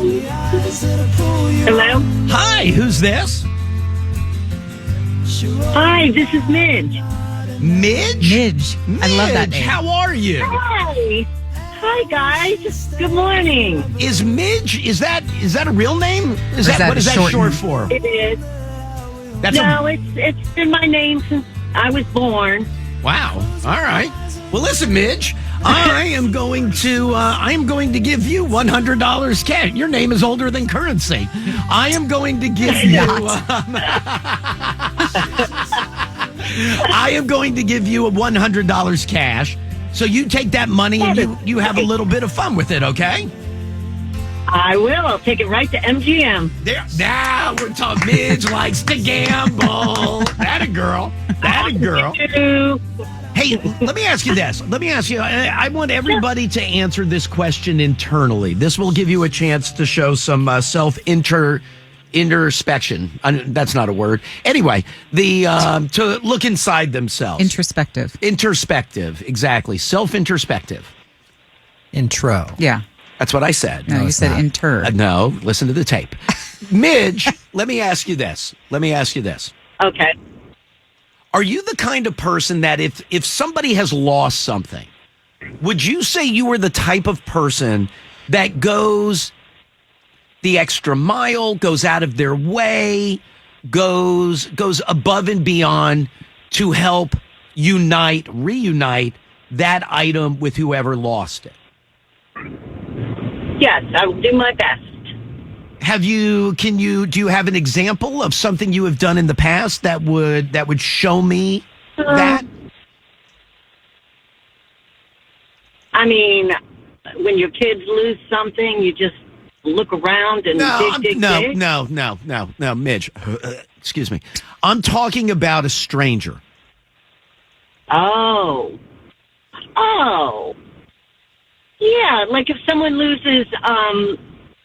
Hello? Hi, who's this? Hi, this is Midge. Midge? Midge. I love that name. How are you? Hi. Hi, guys. Good morning. Is Midge, is that a real name? Is that what is that short for? It is. That's It's been my name since I was born. Wow. All right. Well, listen, Midge, I am going to give you $100 cash. Your name is older than currency. I am going to give you I am going to give you $100 cash. So you take that money and you have a little bit of fun with it, okay? I will. I'll take it right to MGM. There. Now we're talking. Midge likes to gamble. That a girl. Hey, let me ask you this. I want everybody to answer this question internally. This will give you a chance to show some introspection. That's not a word. Anyway, to look inside themselves. Introspective, exactly. Self-introspective. Intro. Yeah. That's what I said. No, you said inter. No, listen to the tape. Midge, let me ask you this. Okay. Are you the kind of person that if somebody has lost something, would you say you were the type of person that goes the extra mile, goes out of their way, goes above and beyond to help reunite that item with whoever lost it? Yes, I will do my best. Do you have an example of something you have done in the past that would show me that? I mean, when your kids lose something, you just look around and dig. No, Midge. Excuse me. I'm talking about a stranger. Oh. Yeah, like if someone loses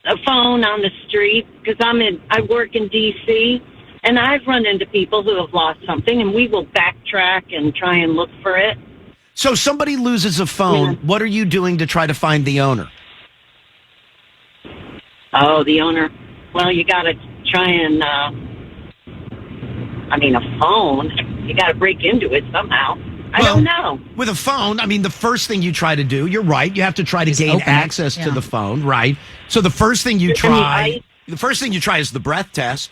a phone on the street, because I work in D.C., and I've run into people who have lost something, and we will backtrack and try and look for it. So somebody loses a phone. Yeah. What are you doing to try to find the owner? Oh, the owner. Well, you got to try and, a phone, you got to break into it somehow. I don't know. With a phone, the first thing you try to do, you're right, you have to try to gain access to the phone, right? So the first thing you try is the breath test.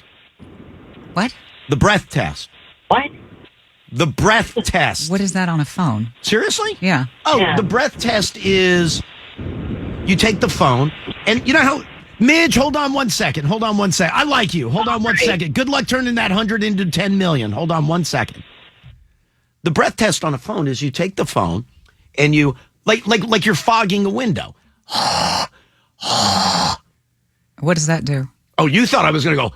What? The breath test. What? The breath test. What is that on a phone? Seriously? Yeah. Oh, yeah. The breath test is you take the phone, and you know how... Midge, hold on one second. I like you. Hold on one second. Good luck turning that 100 into 10 million. Hold on one second. The breath test on a phone is you take the phone and you like you're fogging a window. What does that do? Oh, you thought I was going to go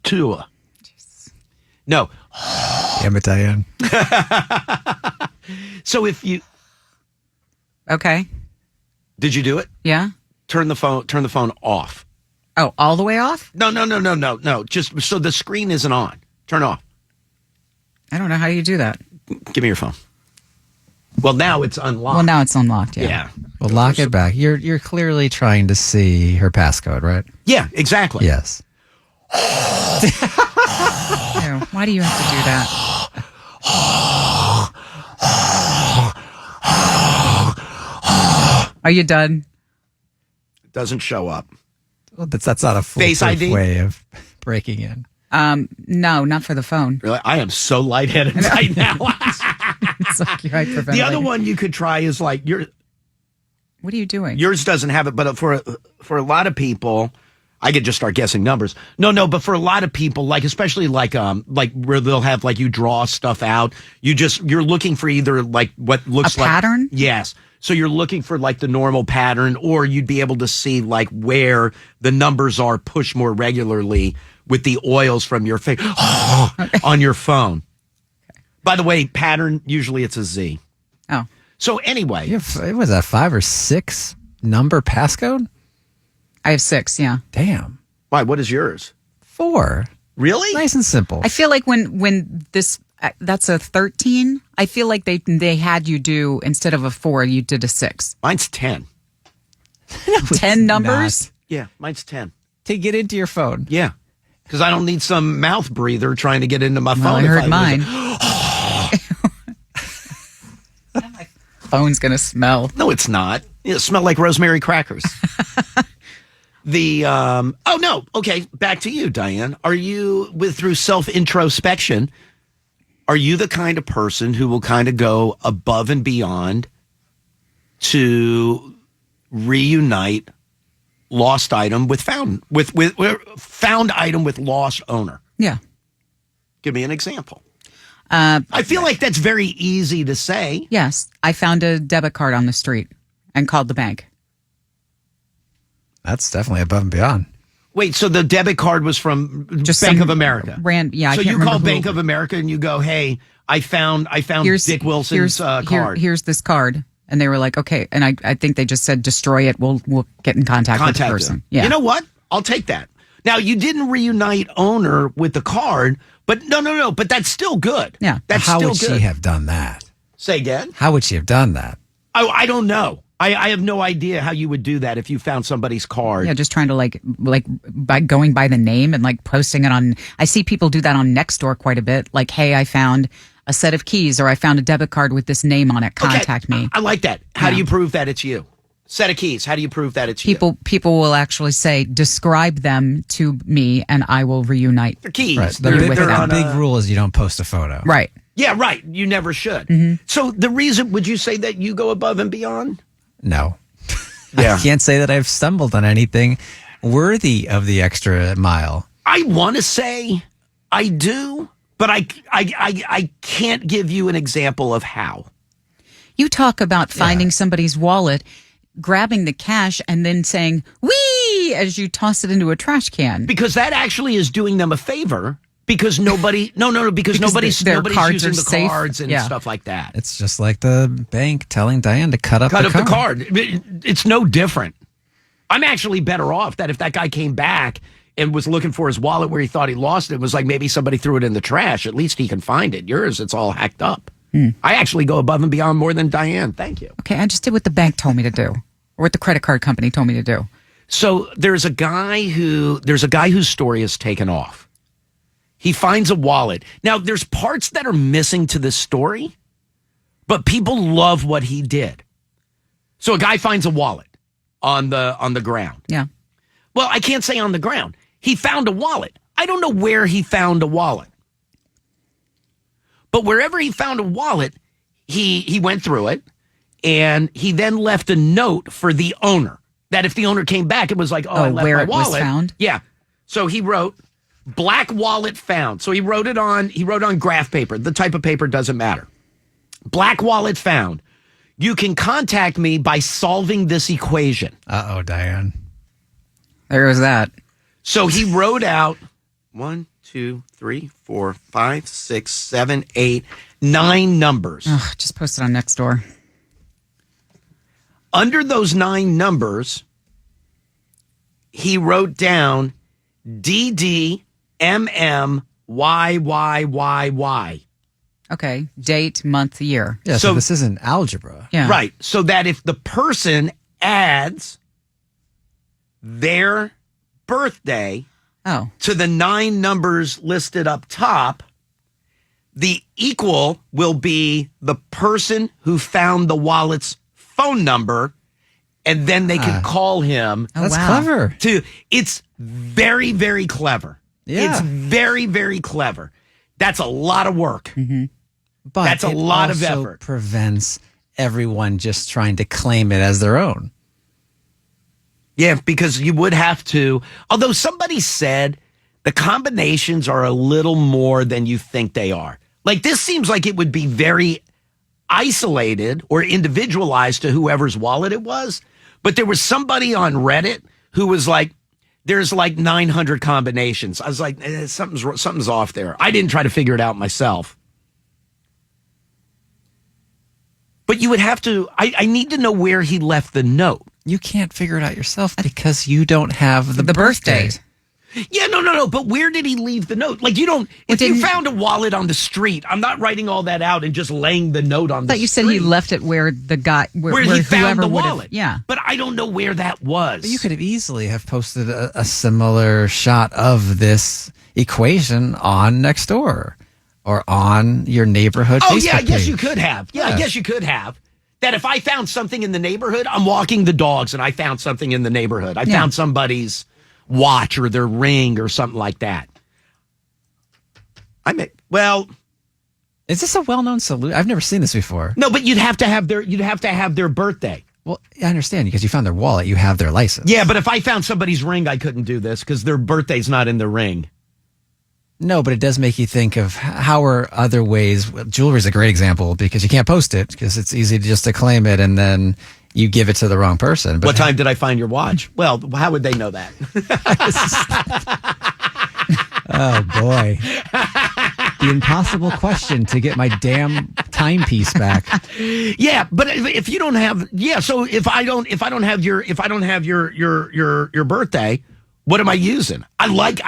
to. No. Damn it, Diane. So if you... Okay. Did you do it? Yeah. Turn the phone off. Oh, all the way off? No. Just so the screen isn't on. Turn off. I don't know how you do that. Give me your phone. Well, now it's unlocked. Yeah. Well, lock it back. You're clearly trying to see her passcode, right? Yeah, exactly. Yes. Ew, why do you have to do that? Are you done? It doesn't show up. Well, that's not a Face ID way of breaking in. No, not for the phone. Really? I am so lightheaded right now. It's like you're hyperventilating. The other one you could try is like your. What are you doing? Yours doesn't have it, but for a lot of people, I could just start guessing numbers. No, but for a lot of people, like especially like where they'll have like you draw stuff out. You're looking for either like what looks like pattern. Yes. So you're looking for like the normal pattern, or you'd be able to see like where the numbers are pushed more regularly with the oils from your face on your phone. Okay. By the way, pattern, usually it's a Z. Oh. So anyway. It was a 5 or 6 number passcode? I have 6, yeah. Damn. Why? What is yours? 4. Really? Nice and simple. I feel like when this, that's a 13, I feel like they had you do, instead of a 4, you did a 6. Mine's 10. No, 10 numbers? Yeah, mine's 10. to get into your phone. Yeah, because I don't need some mouth breather trying to get into my phone. Well, I if heard lose mine. it. My phone's going to smell. No, it's not. It smells like rosemary crackers. Oh no. Okay, back to you, Diane. Are you through self-introspection? Are you the kind of person who will kind of go above and beyond to reunite lost item with found item with lost owner? Yeah. Give me an example. I feel like that's very easy to say. Yes. I found a debit card on the street and called the bank. That's definitely above and beyond. Wait, so the debit card was from Just Bank some of America? So you can't call remember Bank of America and you go, "Hey, I found Dick Wilson's card. Here's this card." And they were like, "Okay." And I think they just said, "Destroy it. We'll get in contact with the person." Him. Yeah. You know what? I'll take that. Now, you didn't reunite owner with the card, but no. But that's still good. Yeah. That's How still would good. she have done that? Say again? How would she have done that? I don't know. I have no idea how you would do that if you found somebody's card. Yeah, just trying to like by going by the name and like posting it on. I see people do that on Nextdoor quite a bit. Like, hey, I found a set of keys, or I found a debit card with this name on it. Contact me. I like that. How do Yeah. you prove that it's you? Set of keys. How do you prove that it's you? People will actually say, describe them to me, and I will reunite. They're keys. Right. They're The on big rule is you don't post a photo. Right. Yeah, right. You never should. So the reason, would you say that you go above and beyond? No. Yeah. I can't say that I've stumbled on anything worthy of the extra mile. I want to say I do, but I can't give you an example of how. You talk about finding somebody's wallet, grabbing the cash, and then saying, wee, as you toss it into a trash can. Because that actually is doing them a favor. Because nobody, because nobody's their cards using are the safe. cards and Yeah. stuff like that. It's just like the bank telling Diane to cut up Cut the up card. the card. It's no different. I'm actually better off that if that guy came back and was looking for his wallet where he thought he lost it, was like maybe somebody threw it in the trash. At least he can find it. Yours, it's all hacked up. I actually go above and beyond more than Diane. Thank you. Okay, I just did what the bank told me to do, or what the credit card company told me to do. So there's a guy whose story is taken off. He finds a wallet. Now, there's parts that are missing to this story, but people love what he did. So a guy finds a wallet on the ground. Yeah. Well, I can't say on the ground. He found a wallet. I don't know where he found a wallet. But wherever he found a wallet, he went through it, and he then left a note for the owner. That if the owner came back, it was like, I left where my it wallet. was found? Yeah. So he wrote, black wallet found. So he wrote on graph paper. The type of paper doesn't matter. Black wallet found. You can contact me by solving this equation. Uh-oh, Diane. There was that. So he wrote out 1, 2, 3, 4, 5, 6, 7, 8, 9 numbers. Ugh, just post it on Nextdoor. Under those 9 numbers, he wrote down DDMMYYYY. Okay, date, month, year. Yeah, so this isn't algebra. Yeah. Right. So that if the person adds their birthday Oh, to the 9 numbers listed up top, the equal will be the person who found the wallet's phone number, and then they can call him. Oh, That's wow. clever. It's very, very clever. Yeah. It's very, very clever. That's a lot of work. But That's a it lot of also effort. prevents everyone just trying to claim it as their own. Yeah, because you would have to, although somebody said the combinations are a little more than you think they are. Like, this seems like it would be very isolated or individualized to whoever's wallet it was. But there was somebody on Reddit who was like, there's like 900 combinations. I was like, something's off there. I didn't try to figure it out myself. But you would have to, I need to know where he left the note. You can't figure it out yourself because you don't have the the birth birthday. date. Yeah, no. But where did he leave the note? Like, you don't. If you found a wallet on the street, I'm not writing all that out and just laying the note on the street. But you said he left it where the guy where he found the would've- wallet. Yeah, but I don't know where that was. But you could have easily have posted a similar shot of this equation on Nextdoor or on your neighborhood Facebook yeah, I guess page. you could have. Yeah, I guess you could have. That if I found something in the neighborhood, I'm walking the dogs and I found something in the neighborhood. I found somebody's watch or their ring or something like that. Is this a well-known solution? I've never seen this before. No, but you'd have to have their birthday. Well, I understand because you found their wallet, you have their license. Yeah, but if I found somebody's ring, I couldn't do this because their birthday's not in the ring. No, but it does make you think of how are other ways. Well, jewelry is a great example because you can't post it because it's easy to claim it and then you give it to the wrong person. But What time did I find your watch? Well, how would they know that? Oh, boy. The impossible question to get my damn timepiece back. Yeah, but if you don't have, so if I don't have your birthday, what am I using? I like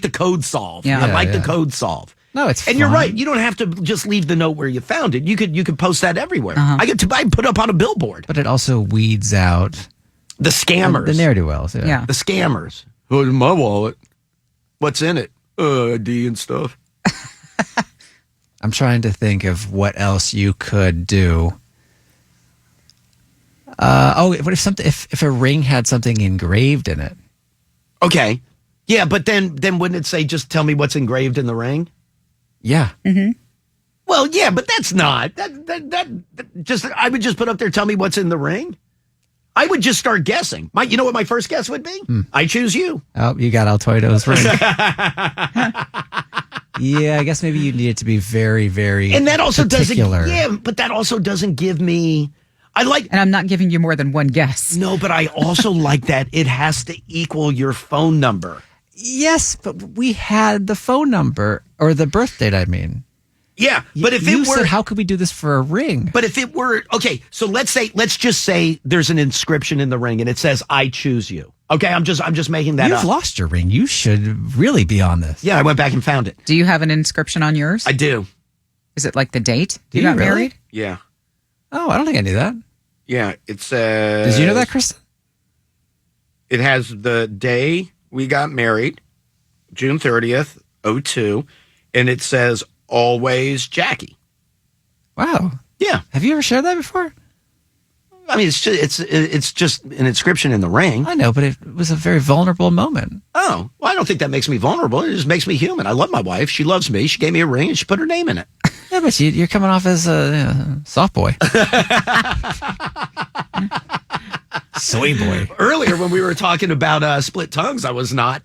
the code solve. Yeah. I like Yeah. the code solve. No, it's And you're fine. right. You don't have to just leave the note where you found it. You could post that everywhere. Uh-huh. I put up on a billboard. But it also weeds out The scammers. the ne'er-do-wells. yeah. The scammers. Oh, my wallet. What's in it? ID and stuff. I'm trying to think of what else you could do. What if a ring had something engraved in it? Okay. Yeah, but then wouldn't it say just tell me what's engraved in the ring? Yeah. Well, yeah, but that's not that just I would just put up there tell me what's in the ring. I would just start guessing. You know what my first guess would be? I choose you. Oh, you got Altoido's ring. Yeah, I guess maybe you need it to be very, very And that also particular. doesn't. Yeah, but that also doesn't give me. And I'm not giving you more than one guess. No, but I also like that it has to equal your phone number. Yes, but we had the phone number or the birth date. I mean, Yeah, but if you it were, said, how could we do this for a ring? but if it were okay, so let's just say there's an inscription in the ring and it says "I choose you." Okay, I'm just making that You've up. lost your ring. You should really be on this. Yeah, I went back and found it. Do you have an inscription on yours? I do. Is it like the date Do you you got really? married? Yeah, Oh, I don't think I knew that. yeah. It says. Did you know that, Kristen? It has the day we got married, June 30th, 02, and it says always Jackie. Wow. Yeah. Have you ever shared that before? I mean, it's just an inscription in the ring. I know, but it was a very vulnerable moment. Oh, well, I don't think that makes me vulnerable. It just makes me human. I love my wife. She loves me. She gave me a ring and she put her name in it. Yeah, but you're coming off as a soft boy. Soy boy. Earlier when we were talking about split tongues, I was not.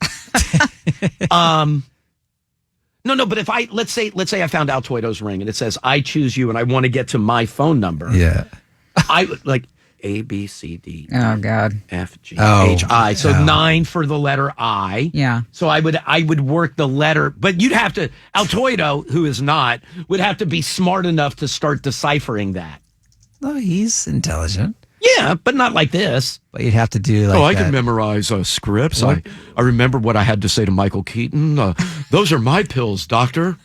No, but if let's say I found Altoido's ring and it says I choose you and I want to get to my phone number. Yeah. I would like A, B, C, D, Oh God. F, G, Oh, H, I. So no. 9 for the letter I. Yeah. So I would work the letter, but you'd have to, Altoido, who is not, would have to be smart enough to start deciphering that. Oh, he's intelligent. Yeah, but not like this. But you'd have to do like I that. can memorize scripts. What? I remember what I had to say to Michael Keaton. Those are my pills, doctor.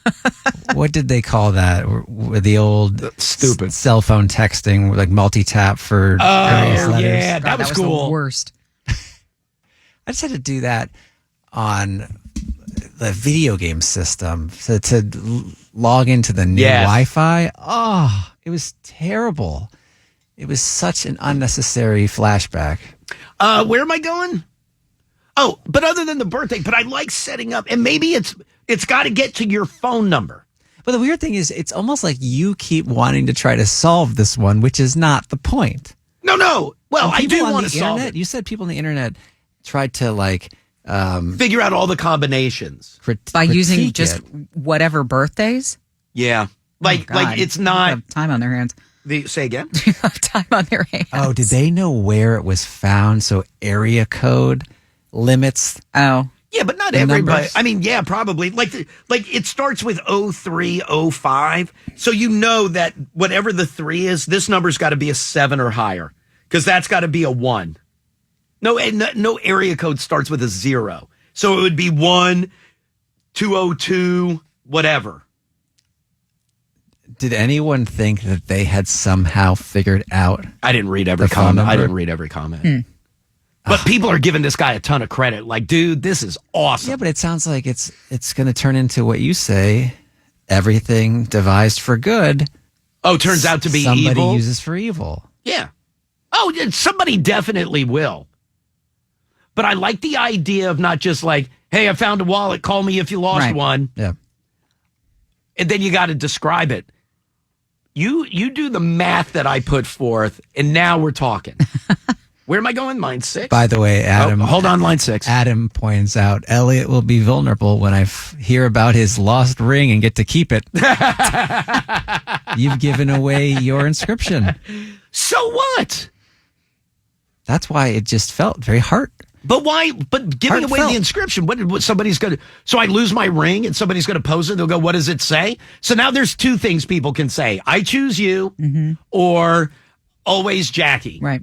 What did they call that? With the old Stupid. cell phone texting, like multi-tap for various letters? yeah, God, that was cool. the worst. I just had to do that on the video game system to log into the new Yes. Wi-Fi. Oh, it was terrible. It was such an unnecessary flashback. Where am I going? Oh, but other than the birthday, but I like setting up, and maybe it's got to get to your phone number. But the weird thing is, it's almost like you keep wanting to try to solve this one, which is not the point. No. Well, And I people do on want to the solve internet. it. You said people on the internet tried to like Figure out all the combinations. By using critique just it. whatever birthdays. Yeah, like Oh, God. it's People not. have time on their hands. Say again. People have time on their hands. Oh, did they know where it was found? So area code limits. Oh. Yeah, but not The everybody. numbers? I mean, yeah, probably. Like it starts with 03, 05. So you know that whatever the 3 is, this number's got to be a 7 or higher because that's got to be a 1. No area code starts with a 0. So it would be 1-202, whatever. Did anyone think that they had somehow figured out? I didn't read every The phone comment. number? I didn't read every comment. But people are giving this guy a ton of credit. Like, dude, this is awesome. Yeah, but it sounds like it's going to turn into what you say, everything devised for good. Oh, turns out to be somebody evil? uses for evil. Yeah. Oh, yeah, somebody definitely will. But I like the idea of not just like, hey, I found a wallet. Call me if you lost one. Yeah. And then you got to describe it. You do the math that I put forth, and now we're talking. Where am I going? Line 6? By the way, Adam. Hold on, line 6. Adam points out Elliot will be vulnerable when I hear about his lost ring and get to keep it. You've given away your inscription. So what? That's why it just felt very hard. But why? But giving away the inscription, what somebody's going to... So I lose my ring and somebody's going to pose it. They'll go, what does it say? So now there's two things people can say. I choose you or always Jackie. Right.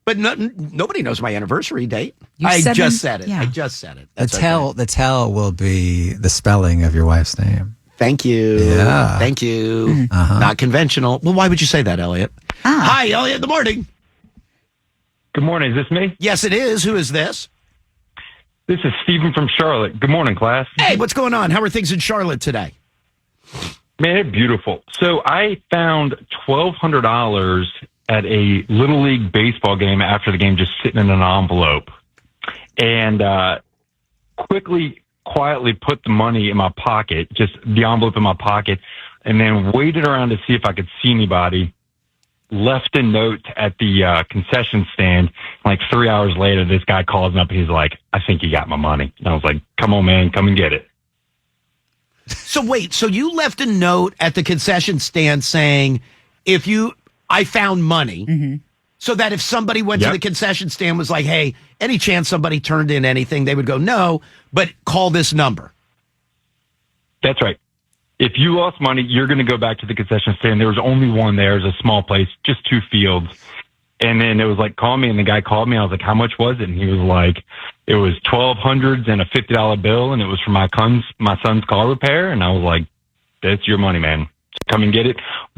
But nobody knows my anniversary date. You I said just them- said it. yeah. I just said it. The That's okay. the tell will be the spelling of your wife's name. Thank you. Yeah. Thank you. Not conventional. Well, why would you say that, Elliot? Hi, Elliot. Good morning. Good morning. Is this me? Yes, it is. Who is this? This is Stephen from Charlotte. Good morning, class. Hey, what's going on? How are things in Charlotte today? Man, they're beautiful. So I found $1,200 at a Little League baseball game after the game, just sitting in an envelope. And quietly put the money in my pocket, just the envelope in my pocket, and then waited around to see if I could see anybody. Left a note at the concession stand. Like 3 hours later, this guy calls me up and he's like, I think you got my money. And I was like, come on, man, come and get it. So wait, so you left a note at the concession stand saying, I found money, so that if somebody went to the concession stand was like, hey, any chance somebody turned in anything, they would go, no, but call this number. That's right. If you lost money, you're going to go back to the concession stand. There was only one there. It was a small place, just 2 fields. And then it was like, call me. And the guy called me. I was like, how much was it? And he was like, it was $1,200 and a $50 bill. And it was for my son's car repair. And I was like, that's your money, man. Come and get it.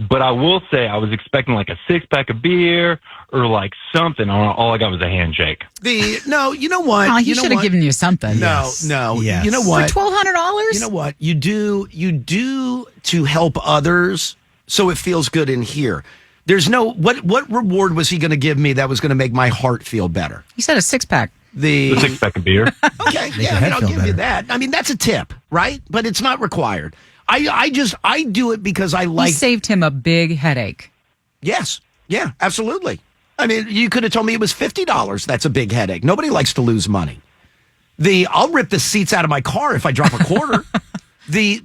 But I will say I was expecting like a 6-pack of beer or like something. All I got was a handshake. No, you know what? Oh, he should have given you something. No. Yes. You know what? For $1,200? You know what? You do to help others, so it feels good in here. There's no what reward was he going to give me that was going to make my heart feel better? He said a 6-pack. The A 6-pack of beer. Okay, yeah, head I'll feel give you better. that. I mean, that's a tip, right? But it's not required. I do it because I He like. saved him a big headache. Yes, yeah, absolutely. I mean, you could have told me it was $50. That's a big headache. Nobody likes to lose money. I'll rip the seats out of my car if I drop a quarter.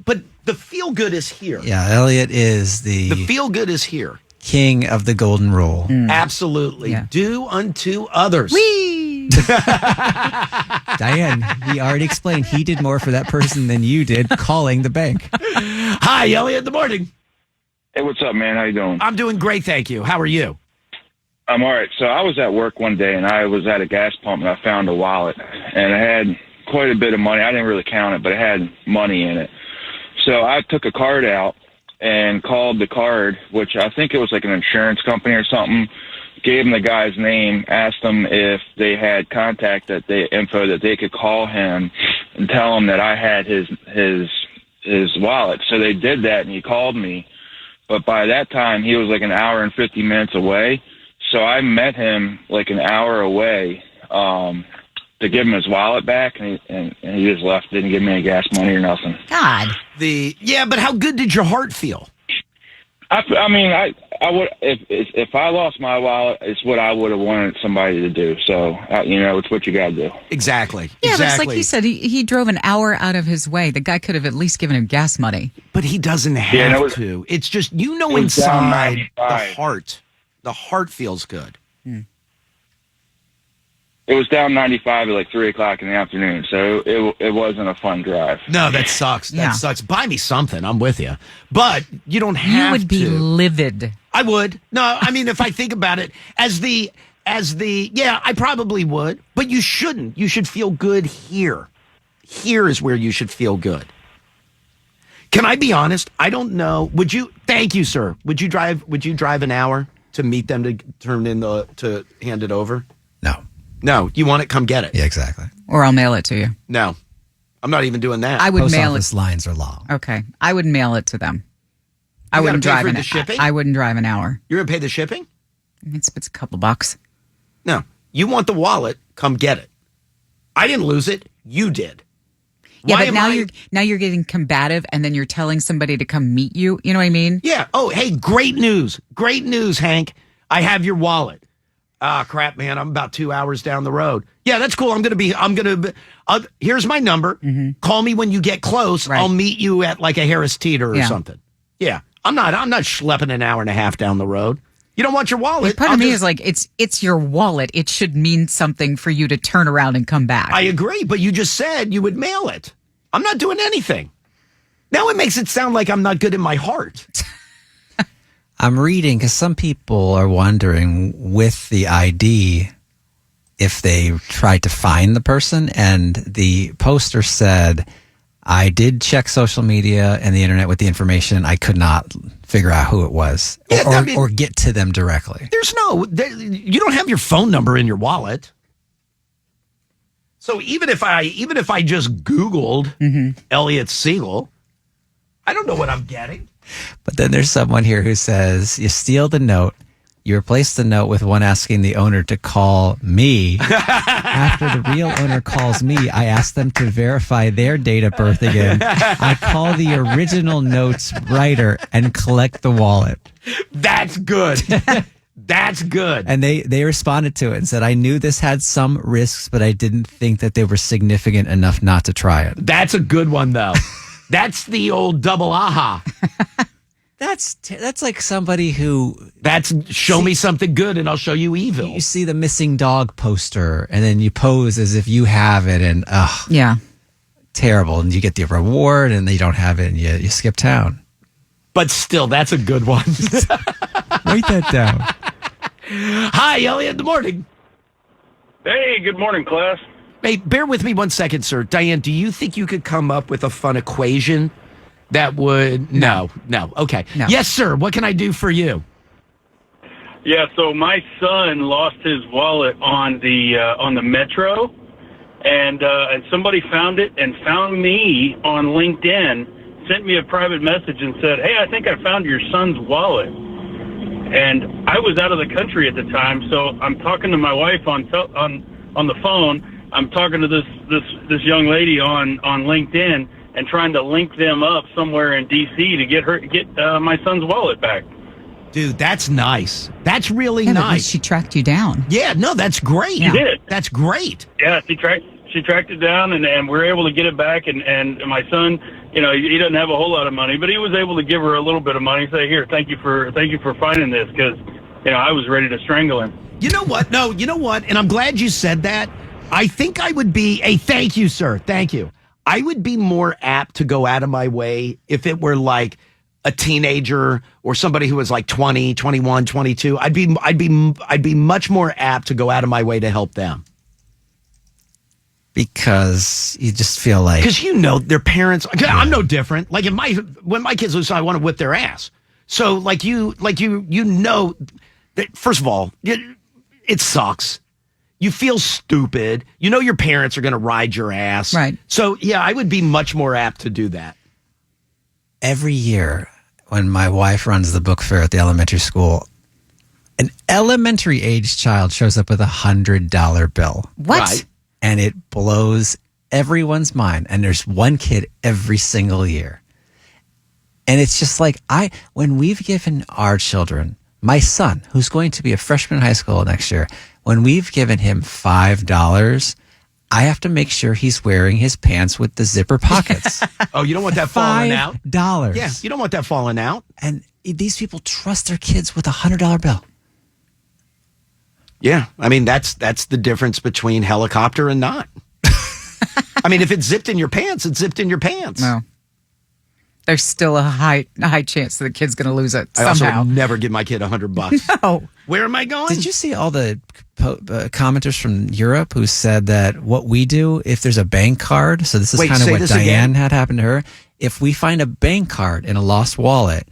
But the feel good is here. Yeah, Elliot is The feel good is here. king of the golden rule. Absolutely. Yeah. Do unto others. Whee! Diane, he already explained he did more for that person than you did calling the bank. Hi, Elliot. Good morning. Hey, what's up, man? How you doing? I'm doing great, thank you. How are you? I'm all right. So I was at work one day, and I was at a gas pump, and I found a wallet, and it had quite a bit of money. I didn't really count it, but it had money in it. So I took a card out and called the card, which I think it was like an insurance company or something, gave him the guy's name, asked them if they had contact info that they could call him and tell him that I had his wallet. So they did that, and he called me. But by that time, he was like an hour and 50 minutes away. So I met him like an hour away to give him his wallet back, and he just left. Didn't give me any gas money or nothing. God. But how good did your heart feel? I mean, I would if I lost my wallet, it's what I would have wanted somebody to do. So it's what you got to do. Exactly. Yeah, exactly. but it's like he said, he drove an hour out of his way. The guy could have at least given him gas money. But he doesn't have to. It's just, inside the heart feels good. It was down 95 at like 3 o'clock in the afternoon, so it wasn't a fun drive. No, that sucks. Yeah. That sucks. Buy me something. I'm with you. But you don't have to. You would be livid. I would. No, I mean, if I think about it, as the I probably would, but you shouldn't. You should feel good here. Here is where you should feel good. Can I be honest? I don't know. Would you? Thank you, sir. Would you drive an hour to meet them to to hand it over? No. You want it? Come get it. Yeah, exactly. Or I'll mail it to you. No, I'm not even doing that. I would Post mail office it. lines are long. Okay, I would mail it to them. I You wouldn't gotta pay drive for the shipping? I wouldn't drive an hour. You're gonna pay the shipping? It's a couple bucks. No, you want the wallet? Come get it. I didn't lose it. You did. Yeah, Why but am now you're getting combative, and then you're telling somebody to come meet you. You know what I mean? Yeah. Oh, hey, great news. Great news, Hank. I have your wallet. Ah, crap, man. I'm about 2 hours down the road. Yeah, that's cool. Here's my number. Call me when you get close. Right. I'll meet you at like a Harris Teeter or Yeah. something. Yeah. I'm not schlepping an hour and a half down the road. You don't want your wallet. Part of me is like, it's your wallet. It should mean something for you to turn around and come back. I agree, but you just said you would mail it. I'm not doing anything. Now it makes it sound like I'm not good in my heart. I'm reading because some people are wondering with the ID if they tried to find the person, and the poster said, I did check social media and the internet with the information. I could not figure out who it was or get to them directly. You don't have your phone number in your wallet. So even if I just Googled Elliot Siegel, I don't know what I'm getting. But then there's someone here who says, you steal the note, you replace the note with one asking the owner to call me. After the real owner calls me, I ask them to verify their date of birth again. I call the original note's writer and collect the wallet. That's good. That's good. And they responded to it and said, I knew this had some risks, but I didn't think that they were significant enough not to try it. That's a good one, though. That's the old double aha. That's like somebody who... That's show me something good and I'll show you evil. You see the missing dog poster and then you pose as if you have it and, yeah, terrible. And you get the reward and you don't have it and you skip town. But still, that's a good one. Write that down. Hi, Elliot. Good morning. Hey, good morning, class. Hey, bear with me 1 second, sir. Diane, do you think you could come up with a fun equation that would... No. Okay. No. Yes, sir. What can I do for you? Yeah, so my son lost his wallet on the metro, and somebody found it and found me on LinkedIn, sent me a private message and said, "Hey, I think I found your son's wallet." And I was out of the country at the time, so I'm talking to my wife on the phone. I'm talking to this young lady on LinkedIn and trying to link them up somewhere in D.C. to get my son's wallet back. Dude, that's nice. That's really but at nice. least she tracked you down. Yeah, no, that's great. She did. That's great. Yeah, she tracked it down, and we were able to get it back. And my son, he doesn't have a whole lot of money, but he was able to give her a little bit of money. Say, here, thank you for finding this, because I was ready to strangle him. You know what? No, you know what? And I'm glad you said that. I think I would be a thank you, sir. Thank you. I would be more apt to go out of my way if it were like a teenager or somebody who was like 20, 21, 22. I'd be much more apt to go out of my way to help them. Because you just feel like... Because their parents... I'm no different. Like when my kids lose, I want to whip their ass. So that first of all, it sucks. You feel stupid. Your parents are going to ride your ass. Right. So, yeah, I would be much more apt to do that. Every year when my wife runs the book fair at the elementary school, an elementary age child shows up with $100 bill. What? Right. And it blows everyone's mind. And there's one kid every single year. And it's just like when we've given our children, my son, who's going to be a freshman in high school next year, when we've given him $5, I have to make sure he's wearing his pants with the zipper pockets. Oh, you don't want that falling out? $5. Yeah, you don't want that falling out. And these people trust their kids with $100 bill. Yeah, I mean, that's the difference between helicopter and not. I mean, if it's zipped in your pants, it's zipped in your pants. No. There's still a high chance that the kid's going to lose it I also somehow. would never give my kid $100. No. Where am I going? Did you see all the commenters from Europe who said that what we do if there's a bank card? So this is Wait, kind of say what this Diane again? had happened to her. If we find a bank card in a lost wallet,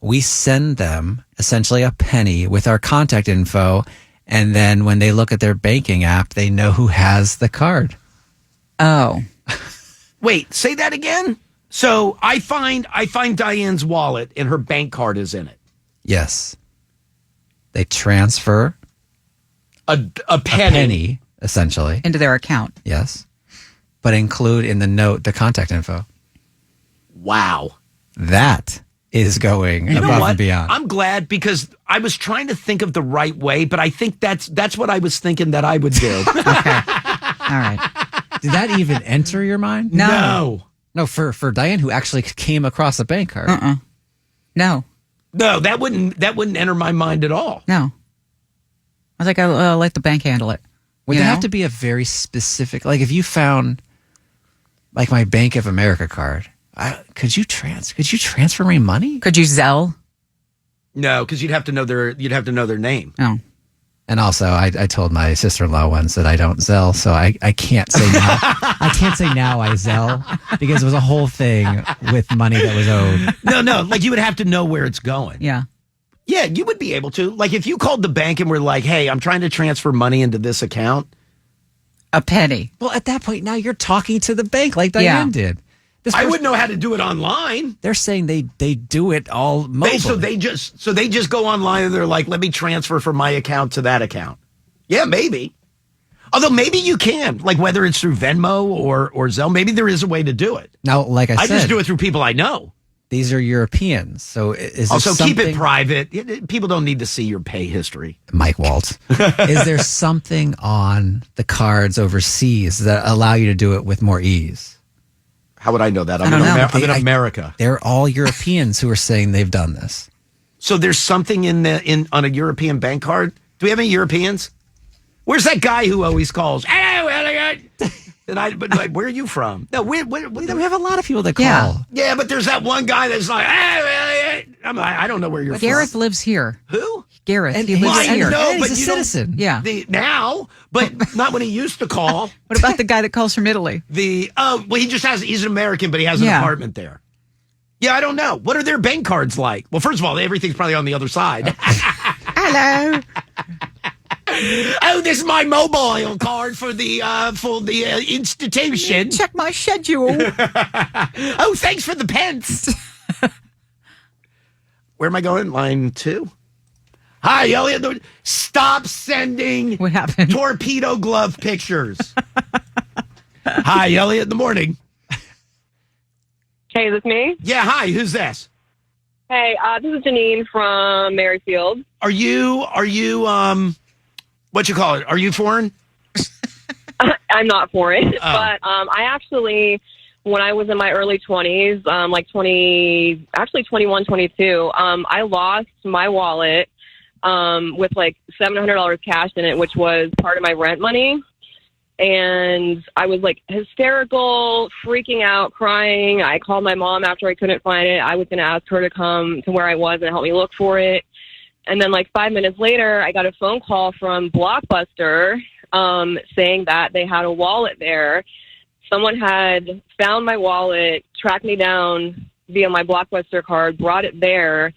we send them essentially a penny with our contact info. And then when they look at their banking app, they know who has the card. Oh. Wait, say that again? So I find Diane's wallet and her bank card is in it. Yes. They transfer A a penny. penny, essentially. Into their account. Yes. But include in the note the contact info. Wow. That is going You know above what? and beyond. I'm glad because I was trying to think of the right way, but I think that's what I was thinking that I would do. Okay. All right. Did that even enter your mind? No. No, for Diane, who actually came across a bank card. No. No, that wouldn't enter my mind at all. No. I was like, I'll let the bank handle it. Would You there know? have to be a very specific, like if you found like my Bank of America card, could you transfer me money? Could you Zelle? No, because you'd have to know their name. Oh. And also, I told my sister-in-law once that I don't Zelle, so I can't say now. I can't say now I Zelle because it was a whole thing with money that was owed. No, like you would have to know where it's going. Yeah. Yeah, you would be able to. Like if you called the bank and were like, "Hey, I'm trying to transfer money into this account." A penny. Well, at that point, now you're talking to the bank like Diane did. I wouldn't know how to do it online. They're saying they do it all mobile. So they just go online and they're like, "Let me transfer from my account to that account." Yeah, maybe. Although maybe you can, like whether it's through Venmo or Zelle, maybe there is a way to do it. Now, like I said, just do it through people I know. These are Europeans, so is there Also, keep it something- private. People don't need to see your pay history. Mike Waltz. Is there something on the cards overseas that allow you to do it with more ease? How would I know that? I don't know. I'm in America. They're all Europeans who are saying they've done this. So there's something on a European bank card. Do we have any Europeans? Where's that guy who always calls? Hello, Elliot. But like, where are you from? No, we We have a lot of people that call. Yeah. yeah, but there's that one guy that's like, "Hello, Elliot." I'm like, I don't know where you're Gareth from. lives here. Who? Gareth. And He he's- lives I here. know, And but he's a you don't- citizen. Yeah. Now, but not when he used to call. What about the guy that calls from Italy? He's an American, but he has an Yeah. apartment there. Yeah, I don't know. What are their bank cards like? Well, first of all, everything's probably on the other side. Hello. Oh, this is my mobile card for the institution. Check my schedule. Oh, thanks for the pence. Where am I going? Line 2. Hi, Elliot. Stop sending What happened? torpedo glove pictures. Hi, Elliot. In the morning. Hey, is this me? Yeah. Hi. Who's this? Hey, this is Janine from Maryfield. Are you what you call it? Are you foreign? I'm not foreign, Oh. but I actually, when I was in my early 20s, like 21, 22, I lost my wallet with like $700 cash in it, which was part of my rent money. And I was like hysterical, freaking out, crying. I called my mom after I couldn't find it. I was going to ask her to come to where I was and help me look for it. And then like 5 minutes later, I got a phone call from Blockbuster saying that they had a wallet there. Someone had found my wallet, tracked me down via my Blockbuster card, brought it there.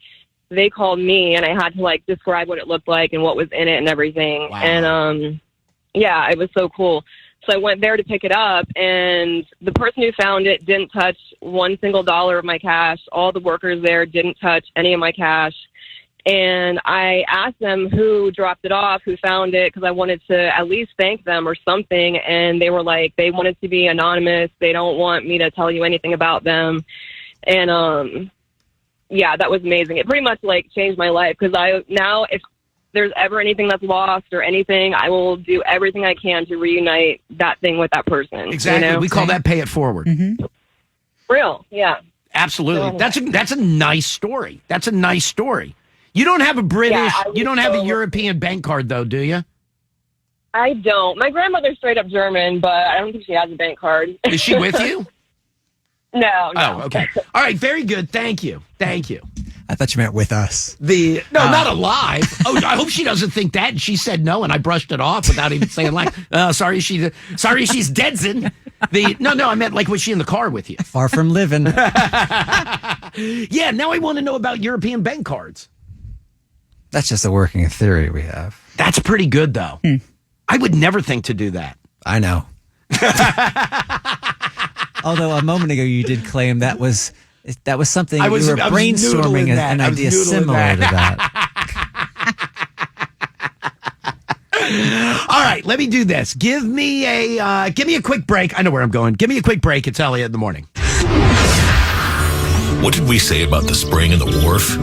They called me, and I had to like describe what it looked like and what was in it and everything. Wow. And yeah, it was so cool. So I went there to pick it up, and the person who found it didn't touch $1 single of my cash. All the workers there didn't touch any of my cash. And I asked them who dropped it off, who found it, because I wanted to at least thank them or something. And they were like, they wanted to be anonymous. They don't want me to tell you anything about them. And yeah, that was amazing. It pretty much like changed my life, because now if there's ever anything that's lost or anything, I will do everything I can to reunite that thing with that person. Exactly. You know? We call that pay it forward. Mm-hmm. Real, yeah. Absolutely. That's a nice story. That's a nice story. You don't have a British, Yeah, you don't have a European bank card though, do you? I don't. My grandmother's straight up German, but I don't think she has a bank card. Is she with you? No. Oh, okay. All right, very good. Thank you. I thought you meant with us. Not alive. Oh, I hope she doesn't think that. And she said no, and I brushed it off without even saying like, sorry, she's deadsin. No, I meant like, was she in the car with you? Far from living. Yeah, now I want to know about European bank cards. That's just a working theory we have. That's pretty good, though. I would never think to do that. I know. Although a moment ago you did claim that was something you were brainstorming an idea similar to that. All right, let me do this. Give me a quick break. I know where I'm going. Give me a quick break. It's Elliot in the morning. What did we say about the spring and the wharf?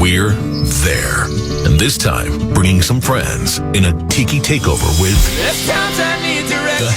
We're there. And this time, bringing some friends in a tiki takeover with the